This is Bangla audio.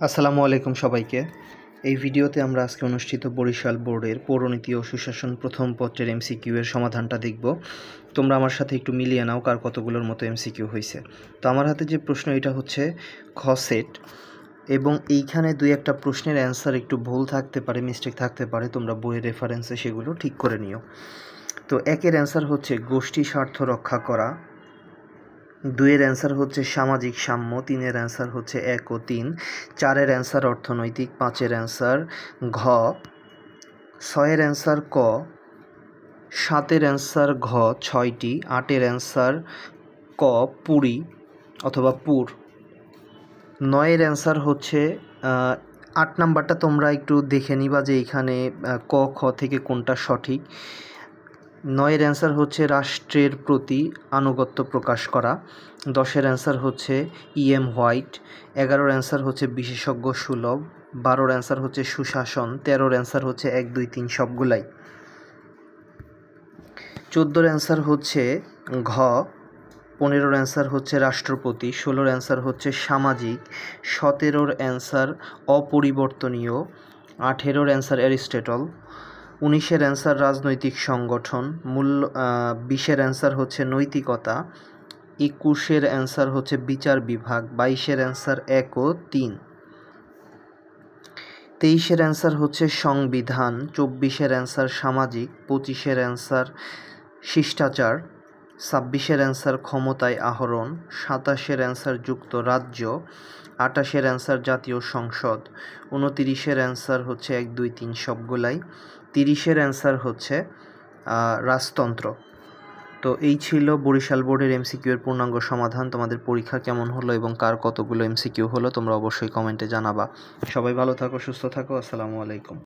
আসসালামু আলাইকুম সবাইকে। এই ভিডিওতে আমরা আজকে অনুষ্ঠিত বরিশাল বোর্ডের পৌরনীতি ও সুশাসন প্রথম পত্রের এমসিকিউ এর সমাধানটা দেখব। তোমরা আমার সাথে একটু মিলিয়ে নাও কার কতগুলোর মতো এমসিকিউ হয়েছে। তো আমার হাতে যে প্রশ্ন এটা হচ্ছে খ সেট, এবং এইখানে দুই একটা প্রশ্নের অ্যান্সার একটু ভুল থাকতে পারে, মিস্টেক থাকতে পারে, তোমরা বইয়ের রেফারেন্সে সেগুলো ঠিক করে নিও। তো একের অ্যান্সার হচ্ছে গোষ্ঠী স্বার্থ রক্ষা করা, দুইয়ের অ্যান্সার হচ্ছে সামাজিক সাম্য, তিনের অ্যান্সার হচ্ছে 1 ও 3, চারের অ্যান্সার অর্থনৈতিক, পাঁচের অ্যান্সার ঘ, ছয়ের অ্যান্সার ক, সাতের অ্যান্সার ঘ 6টি, আটের অ্যান্সার ক পুরী অথবা পুর, নয়ের অ্যান্সার হচ্ছে 8 নাম্বারটা তোমরা একটু দেখে নিবা যে এখানে ক খ থেকে কোনটা সঠিক। 9-এর অ্যান্সার হচ্ছে রাষ্ট্রের প্রতি আনুগত্য প্রকাশ করা, 10-এর অ্যান্সার হচ্ছে হোয়াইট, 11-এর অ্যান্সার হচ্ছে বিশেষজ্ঞ সুলভ, 12-এর অ্যান্সার হচ্ছে সুশাসন, 13-এর অ্যান্সার হচ্ছে 1 2 3 সবগুলাই, 14-এর অ্যান্সার হচ্ছে ঘ, 15-এর অ্যান্সার হচ্ছে রাষ্ট্রপতি, 16-এর অ্যান্সার হচ্ছে সামাজিক, 17-এর অ্যান্সার অপরিবর্তনীয়, 18-এর অ্যান্সার অ্যারিস্টটল, 19-এর অ্যান্সার রাজনৈতিক সংগঠন, 20-এর অ্যান্সার হচ্ছে নৈতিকতা, 21-এর অ্যান্সার হচ্ছে বিচার বিভাগ, 22-এর অ্যান্সার 1 ও 3, 23-এর অ্যান্সার হচ্ছে সংবিধান, 24-এর অ্যান্সার সামাজিক, 25-এর অ্যান্সার শিষ্টাচার, 26-এর অ্যান্সার ক্ষমতায় আহরণ, 27-এর অ্যান্সার যুক্তরাজ্য, 28-এর অ্যান্সার জাতীয় সংসদ, 29-এর অ্যান্সার হচ্ছে 1 2 3 সবগুলাই, 30-এর অ্যান্সার হচ্ছে রাজতন্ত্র। তো এই ছিল বরিশাল বোর্ডের এমসিকিউ এর পূর্ণাঙ্গ সমাধান। তোমাদের পরীক্ষা কেমন হলো এবং কার কতগুলো এমসিকিউ হলো তোমরা অবশ্যই কমেন্টে জানাবা। সবাই ভালো থাকো, সুস্থ থাকো। আসসালামু আলাইকুম।